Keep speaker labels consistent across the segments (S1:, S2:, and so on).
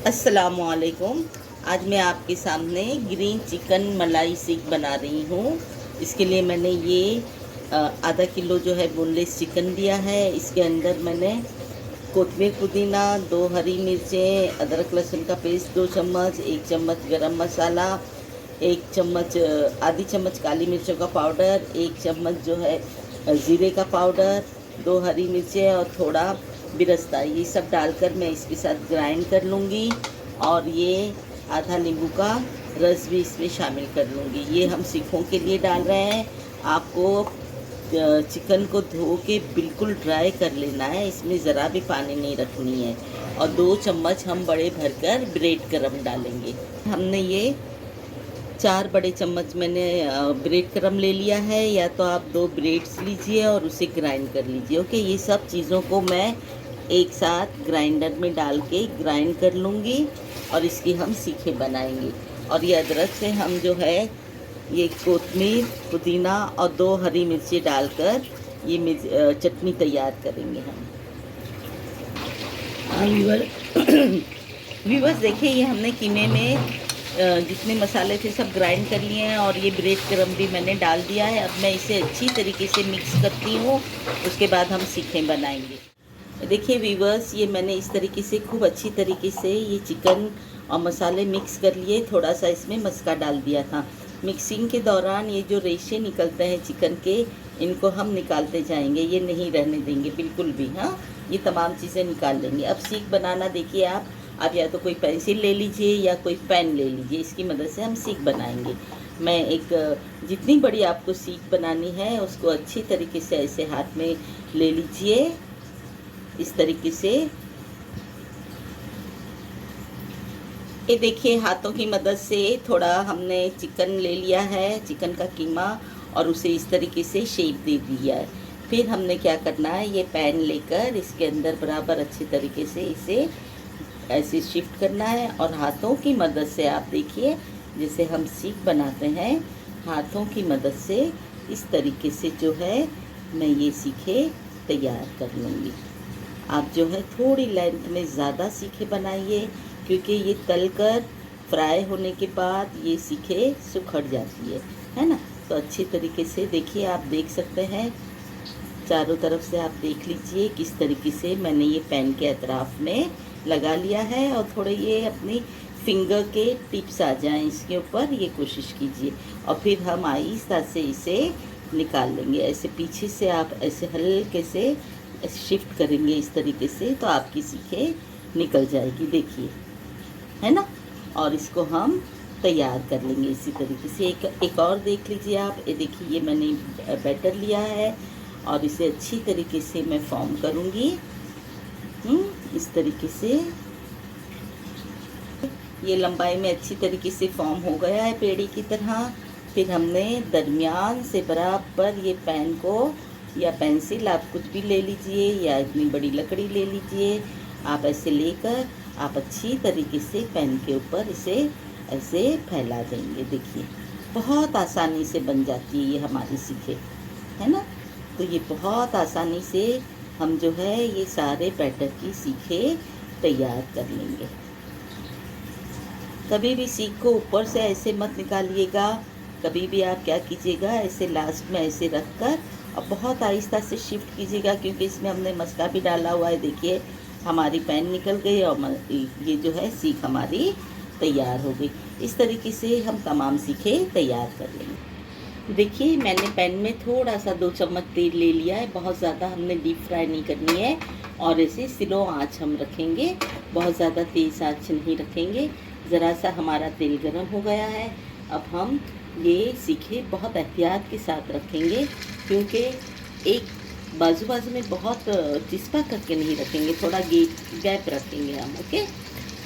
S1: अस्सलामुअलैकुम। आज मैं आपके सामने ग्रीन चिकन मलाई सीख बना रही हूँ। इसके लिए मैंने ये आधा किलो जो है बोनलेस चिकन लिया है। इसके अंदर मैंने कोतमीर पुदीना, 2 हरी मिर्चें, अदरक लहसुन का पेस्ट 2 चम्मच, 1 चम्मच गरम मसाला, 1 चम्मच आधी चम्मच काली मिर्चों का पाउडर, 1 चम्मच जो है ज़ीरे का पाउडर, 2 हरी मिर्चें और थोड़ा बिरस्ता, ये सब डालकर मैं इसके साथ ग्राइंड कर लूँगी। और ये आधा नींबू का रस भी इसमें शामिल कर लूँगी। ये हम सीखों के लिए डाल रहे हैं। आपको चिकन को धो के बिल्कुल ड्राई कर लेना है, इसमें ज़रा भी पानी नहीं रखनी है। और 2 चम्मच हम बड़े भरकर ब्रेड क्रम्ब डालेंगे। हमने ये 4 बड़े चम्मच मैंने ब्रेड क्रम्ब ले लिया है, या तो आप 2 ब्रेड्स लीजिए और उसे ग्राइंड कर लीजिए। ओके, ये सब चीज़ों को मैं एक साथ ग्राइंडर में डाल के ग्राइंड कर लूँगी और इसकी हम सीखे बनाएंगे। और ये अदरक से हम जो है ये कोतमीर, पुदीना और 2 हरी मिर्ची डालकर ये चटनी तैयार करेंगे हम। व्यूअर्स देखिए, ये हमने कीमे में जितने मसाले थे सब ग्राइंड कर लिए हैं और ये ब्रेड क्रम्ब भी मैंने डाल दिया है। अब मैं इसे अच्छी तरीके से मिक्स करती हूँ, उसके बाद हम सीखें बनाएंगे। देखिए व्यूअर्स, ये मैंने इस तरीके से खूब अच्छी तरीके से ये चिकन और मसाले मिक्स कर लिए। थोड़ा सा इसमें मस्का डाल दिया था। मिक्सिंग के दौरान ये जो रेशे निकलते हैं चिकन के, इनको हम निकालते जाएंगे, ये नहीं रहने देंगे बिल्कुल भी। हाँ, ये तमाम चीज़ें निकाल लेंगे। अब सीख बनाना देखिए आप या तो कोई पेंसिल ले लीजिए या कोई पेन ले लीजिए, इसकी मदद से हम सीख बनाएंगे। मैं एक जितनी बड़ी आपको सीख बनानी है उसको अच्छी तरीके से ऐसे हाथ में ले लीजिए, इस तरीके से। ये देखिए, हाथों की मदद से थोड़ा हमने चिकन ले लिया है, चिकन का कीमा, और उसे इस तरीके से शेप दे दिया है। फिर हमने क्या करना है, ये पैन लेकर इसके अंदर बराबर अच्छी तरीके से इसे ऐसे शिफ्ट करना है और हाथों की मदद से आप देखिए, जैसे हम सीख बनाते हैं, हाथों की मदद से इस तरीके से जो है मैं ये सीखे तैयार कर लूँगी। आप जो है थोड़ी लेंथ में ज़्यादा सीखे बनाइए, क्योंकि ये तलकर फ्राई होने के बाद ये सीखे सुखड़ जाती है ना। तो अच्छी तरीके से देखिए, आप देख सकते हैं, चारों तरफ से आप देख लीजिए किस तरीके से मैंने ये पैन के अतराफ में लगा लिया है। और थोड़े ये अपनी फिंगर के टिप्स आ जाएं इसके ऊपर, ये कोशिश कीजिए। और फिर हम आहिस्ता से इसे निकाल लेंगे। ऐसे पीछे से आप ऐसे हल्के से शिफ्ट करेंगे इस तरीके से, तो आपकी सीखे निकल जाएगी, देखिए, है ना। और इसको हम तैयार कर लेंगे इसी तरीके से। एक और देख लीजिए आप, ये देखिए, ये मैंने बैटर लिया है और इसे अच्छी तरीके से मैं फॉर्म करूँगी इस तरीके से। ये लंबाई में अच्छी तरीके से फॉर्म हो गया है पेड़ी की तरह। फिर हमने दरमियान से बराबर ये पैन को, या पेंसिल आप कुछ भी ले लीजिए, या इतनी बड़ी लकड़ी ले लीजिए, आप ऐसे लेकर आप अच्छी तरीके से पैन के ऊपर इसे ऐसे फैला देंगे। देखिए, बहुत आसानी से बन जाती है ये हमारी सीखे, है ना। तो ये बहुत आसानी से हम जो है ये सारे बैटर की सीखे तैयार कर लेंगे। कभी भी सीख को ऊपर से ऐसे मत निकालिएगा। कभी भी आप क्या कीजिएगा, ऐसे लास्ट में ऐसे रख कर और बहुत आहिस्ता से शिफ्ट कीजिएगा, क्योंकि इसमें हमने मस्का भी डाला हुआ है। देखिए, हमारी पैन निकल गई और ये जो है सीख हमारी तैयार हो गई। इस तरीके से हम तमाम सीखे तैयार कर लेंगे। देखिए, मैंने पैन में थोड़ा सा 2 चम्मच तेल ले लिया है। बहुत ज़्यादा हमने डीप फ्राई नहीं करनी है और इसे स्लो आंच हम रखेंगे, बहुत ज़्यादा तेज़ आंच नहीं रखेंगे। ज़रा सा हमारा तेल गर्म हो गया है। अब हम ये सीखे बहुत एहतियात के साथ रखेंगे, क्योंकि एक बाजू बाजू में बहुत चिस्पा करके नहीं रखेंगे, थोड़ा गैप रखेंगे हम। ओके,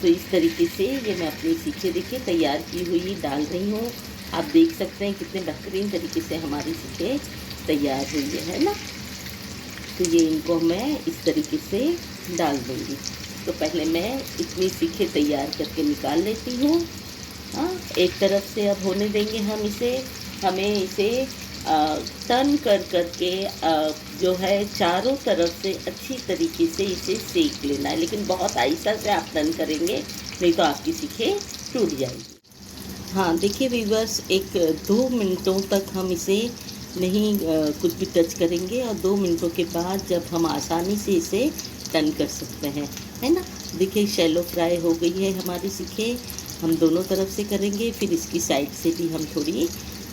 S1: तो इस तरीके से ये मैं अपनी सीखे देखिए तैयार की हुई डाल रही हूँ। आप देख सकते हैं कितने बेहतरीन तरीके से हमारी सीखे तैयार हुई है ना। तो ये इनको मैं इस तरीके से डाल दूँगी। तो पहले मैं इतनी सीखे तैयार करके निकाल लेती हूँ। हाँ, एक तरफ से अब होने देंगे हम इसे। हमें इसे टर्न करके जो है चारों तरफ से अच्छी तरीके से इसे सेक लेना है, लेकिन बहुत आहिस्ता से आप टर्न करेंगे नहीं तो आपकी सीखें टूट जाएगी। हाँ देखिए व्यूअर्स, एक 2 मिनटों तक हम इसे नहीं कुछ भी टच करेंगे, और 2 मिनटों के बाद जब हम आसानी से इसे टर्न कर सकते हैं, है ना। देखिए शैलो फ्राई हो गई है हमारी सीखें। हम दोनों तरफ से करेंगे, फिर इसकी साइड से भी हम थोड़ी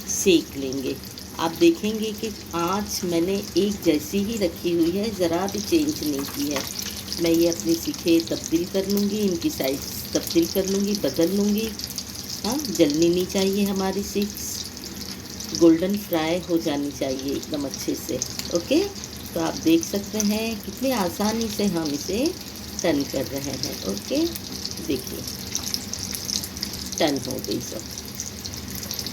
S1: सेक लेंगे। आप देखेंगे कि आँच मैंने एक जैसी ही रखी हुई है, ज़रा भी चेंज नहीं की है। मैं ये अपनी सीखें तब्दील कर लूँगी, इनकी साइड तब्दील कर लूँगी, बदल लूँगी। हाँ, जलनी नहीं चाहिए हमारी सीख्स, गोल्डन फ्राई हो जानी चाहिए एकदम अच्छे से। ओके, तो आप देख सकते हैं कितनी आसानी से हम इसे टर्न कर रहे हैं। ओके, देखिए टर्न हो गई सब।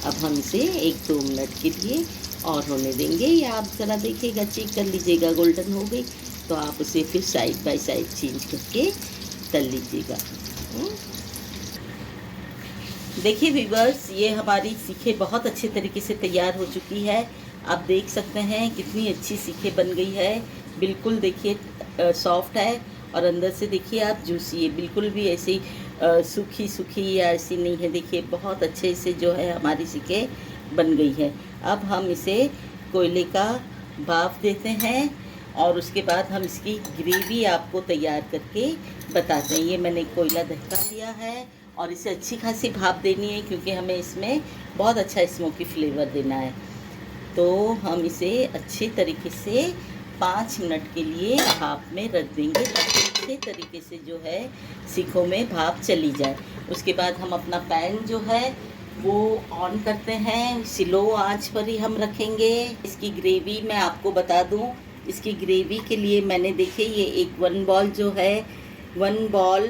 S1: अब हम इसे 1-2 मिनट के लिए और होने देंगे, या आप ज़रा देखिएगा, चेक कर लीजिएगा गोल्डन हो गई तो आप उसे फिर साइड बाय साइड चेंज करके तल लीजिएगा। देखिए व्यूअर्स, ये हमारी सीखें बहुत अच्छे तरीके से तैयार हो चुकी है। आप देख सकते हैं कितनी अच्छी सीखें बन गई है। बिल्कुल देखिए सॉफ्ट है, और अंदर से देखिए आप जूसी है, बिल्कुल भी ऐसी सूखी सूखी या ऐसी नहीं है। देखिए बहुत अच्छे से जो है हमारी सीखें बन गई है। अब हम इसे कोयले का भाप देते हैं, और उसके बाद हम इसकी ग्रेवी आपको तैयार करके बताते हैं। ये मैंने कोयला दहका लिया है, और इसे अच्छी खासी भाप देनी है, क्योंकि हमें इसमें बहुत अच्छा स्मोकी फ्लेवर देना है। तो हम इसे अच्छे तरीके से 5 मिनट के लिए भाप में रख देंगे, ताकि अच्छे तरीके से जो है सीखों में भाप चली जाए। उसके बाद हम अपना पैन जो है वो ऑन करते हैं, स्लो आंच पर ही हम रखेंगे। इसकी ग्रेवी मैं आपको बता दूं, इसकी ग्रेवी के लिए मैंने देखिए ये एक 1 बॉल जो है 1 बॉल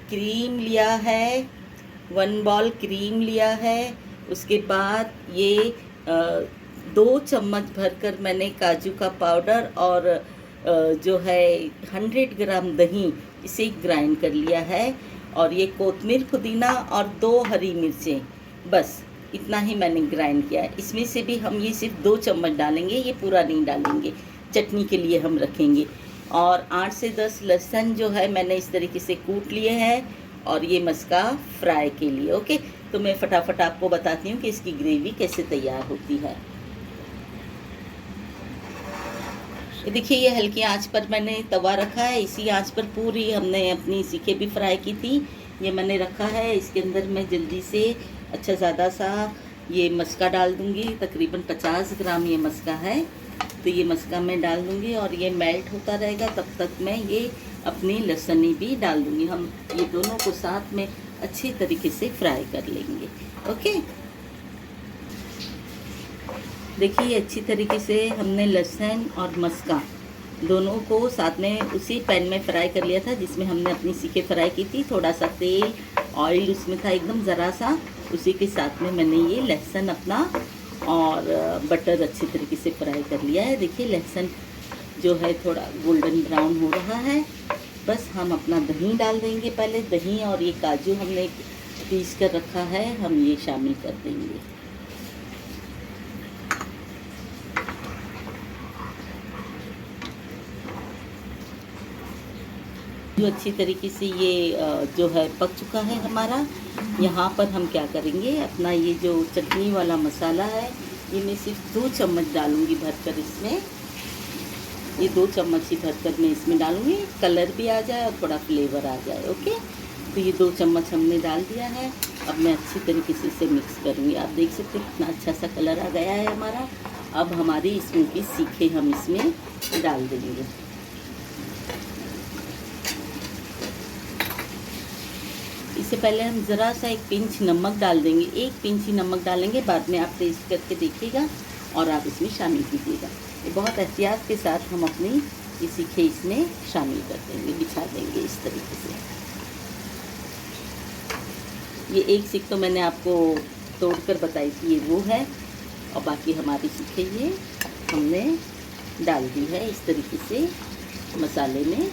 S1: क्रीम लिया है, 1 बॉल क्रीम लिया है। उसके बाद ये 2 चम्मच भरकर मैंने काजू का पाउडर और जो है 100 ग्राम दही, इसे ग्राइंड कर लिया है। और ये कोतमीर, पुदीना और 2 हरी मिर्चें, बस इतना ही मैंने ग्राइंड किया है। इसमें से भी हम ये सिर्फ 2 चम्मच डालेंगे, ये पूरा नहीं डालेंगे, चटनी के लिए हम रखेंगे। और 8 से 10 लहसुन जो है मैंने इस तरीके से कूट लिए हैं, और ये मस्का फ्राई के लिए। ओके, तो मैं फटाफट आपको बताती हूँ कि इसकी ग्रेवी कैसे तैयार होती है। ये देखिए, ये हल्की आंच पर मैंने तवा रखा है, इसी आंच पर पूरी हमने अपनी सीखें भी फ्राई की थी, ये मैंने रखा है। इसके अंदर मैं जल्दी से अच्छा ज़्यादा सा ये मस्का डाल दूँगी, तकरीबन 50 ग्राम ये मस्का है, तो ये मस्का मैं डाल दूँगी, और ये मेल्ट होता रहेगा। तब तक मैं ये अपनी लहसुनी भी डाल दूँगी। हम ये दोनों को साथ में अच्छी तरीके से फ्राई कर लेंगे। ओके, देखिए अच्छी तरीके से हमने लहसुन और मस्का दोनों को साथ में उसी पैन में फ्राई कर लिया था, जिसमें हमने अपनी सीखें फ्राई की थी। थोड़ा सा तेल, ऑयल उसमें था एकदम ज़रा सा, उसी के साथ में मैंने ये लहसुन अपना और बटर अच्छी तरीके से फ्राई कर लिया है। देखिए लहसुन जो है थोड़ा गोल्डन ब्राउन हो रहा है। बस हम अपना दही डाल देंगे पहले, दही और ये काजू हमने पीस कर रखा है, हम ये शामिल कर देंगे। जो अच्छी तरीके से ये जो है पक चुका है हमारा। यहाँ पर हम क्या करेंगे, अपना ये जो चटनी वाला मसाला है, ये मैं सिर्फ 2 चम्मच डालूँगी भरकर इसमें। ये 2 चम्मच ही भरकर मैं इसमें डालूँगी, कलर भी आ जाए और थोड़ा फ्लेवर आ जाए। ओके, तो ये 2 चम्मच हमने डाल दिया है। अब मैं अच्छी तरीके से इसे मिक्स करूँगी। आप देख सकते हैं कितना अच्छा सा कलर आ गया है हमारा। अब हमारी इसमें की सीखें हम इसमें डाल देंगे। इससे पहले हम ज़रा सा 1 पिंच नमक डाल देंगे, 1 पिंच ही नमक डालेंगे, बाद में आप टेस्ट करके देखिएगा और आप इसमें शामिल कीजिएगा। ये बहुत एहतियात के साथ हम अपनी ये सीखें इसमें शामिल कर देंगे, बिछा देंगे इस तरीके से। ये एक सीख तो मैंने आपको तोड़कर बताई थी, ये वो है, और बाकी हमारी सीखें ये हमने डाल दी है इस तरीके से मसाले में।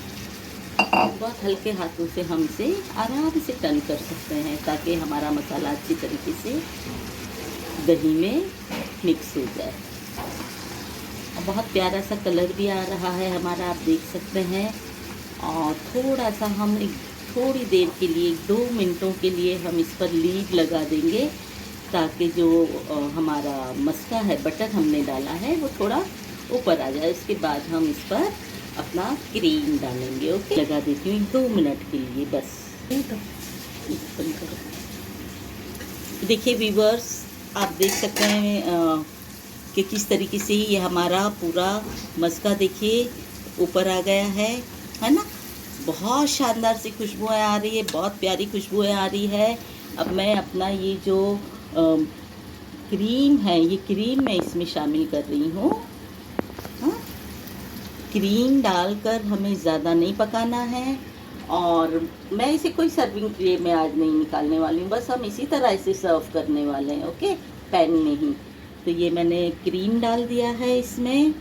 S1: बहुत हल्के हाथों से हम इसे आराम से टर्न कर सकते हैं, ताकि हमारा मसाला अच्छी तरीके से दही में मिक्स हो जाए। और बहुत प्यारा सा कलर भी आ रहा है हमारा, आप देख सकते हैं। और थोड़ा सा हम थोड़ी देर के लिए 2 मिनटों के लिए हम इस पर लीड लगा देंगे, ताकि जो हमारा मस्का है, बटर हमने डाला है, वो थोड़ा ऊपर आ जाए। उसके बाद हम इस पर अपना क्रीम डालेंगे। ओके, लगा देती हूँ 2 मिनट के लिए बस। देखिए व्यूअर्स, आप देख सकते हैं कि किस तरीके से ये हमारा पूरा मस्का देखिए ऊपर आ गया है ना। बहुत शानदार सी खुशबुएं आ रही है, बहुत प्यारी खुशबुएं आ रही है। अब मैं अपना ये जो क्रीम है, ये क्रीम मैं इसमें शामिल कर रही हूँ। हाँ, क्रीम डालकर हमें ज़्यादा नहीं पकाना है, और मैं इसे कोई सर्विंग ट्रे में आज नहीं निकालने वाली हूँ, बस हम इसी तरह इसे सर्व करने वाले हैं। ओके, पैन में ही। तो ये मैंने क्रीम डाल दिया है इसमें,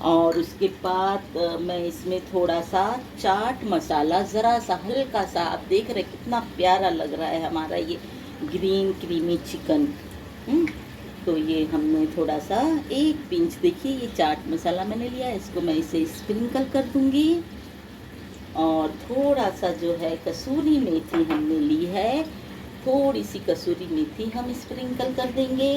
S1: और उसके बाद मैं इसमें थोड़ा सा चाट मसाला, ज़रा सा हल्का सा, आप देख रहे कितना प्यारा लग रहा है हमारा ये ग्रीन क्रीमी चिकन। तो ये हमने थोड़ा सा 1 पिंच, देखिए ये चाट मसाला मैंने लिया, इसको मैं इसे स्प्रिंकल कर दूंगी। और थोड़ा सा जो है कसूरी मेथी हमने ली है, थोड़ी सी कसूरी मेथी हम स्प्रिंकल कर देंगे।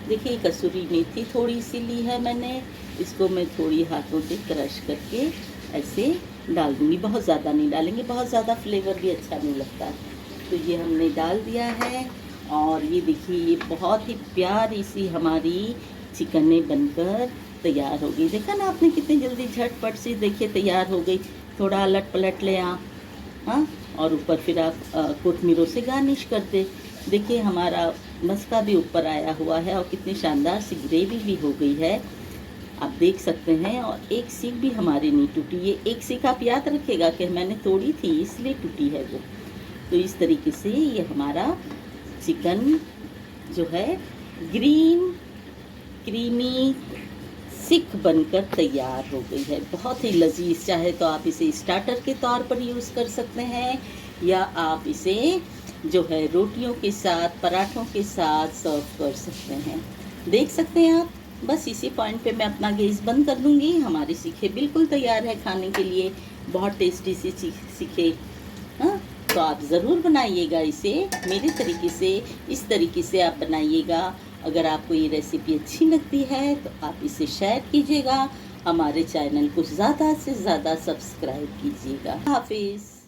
S1: देखिए कसूरी मेथी थोड़ी सी ली है मैंने, इसको मैं थोड़ी हाथों से क्रश करके ऐसे डाल दूँगी। बहुत ज़्यादा नहीं डालेंगे, बहुत ज़्यादा फ्लेवर भी अच्छा नहीं लगता। तो ये हमने डाल दिया है, और ये देखिए ये बहुत ही प्यारी सी हमारी चिकनें बनकर तैयार हो गई। देखा ना आपने कितनी जल्दी झटपट से देखिए तैयार हो गई। थोड़ा अलट पलट ले आप, हाँ, और ऊपर फिर आप कोथमीरों से गार्निश कर दे। देखिए हमारा मस्का भी ऊपर आया हुआ है, और कितनी शानदार सी ग्रेवी भी हो गई है, आप देख सकते हैं। और एक सीख भी हमारी नहीं टूटी। ये एक सीख आप याद रखिएगा कि मैंने तोड़ी थी, इसलिए टूटी है वो। तो इस तरीके से ये हमारा चिकन जो है ग्रीन क्रीमी सिक बनकर तैयार हो गई है। बहुत ही लजीज, चाहे तो आप इसे स्टार्टर के तौर पर यूज़ कर सकते हैं, या आप इसे जो है रोटियों के साथ, पराठों के साथ सर्व कर सकते हैं। देख सकते हैं आप। बस इसी पॉइंट पे मैं अपना गैस बंद कर दूंगी। हमारी सीखे बिल्कुल तैयार है खाने के लिए, बहुत टेस्टी सी सीखे। हाँ, तो आप ज़रूर बनाइएगा इसे मेरे तरीके से, इस तरीके से आप बनाइएगा। अगर आपको ये रेसिपी अच्छी लगती है तो आप इसे शेयर कीजिएगा, हमारे चैनल को ज़्यादा से ज़्यादा सब्सक्राइब कीजिएगा। हाफिज़।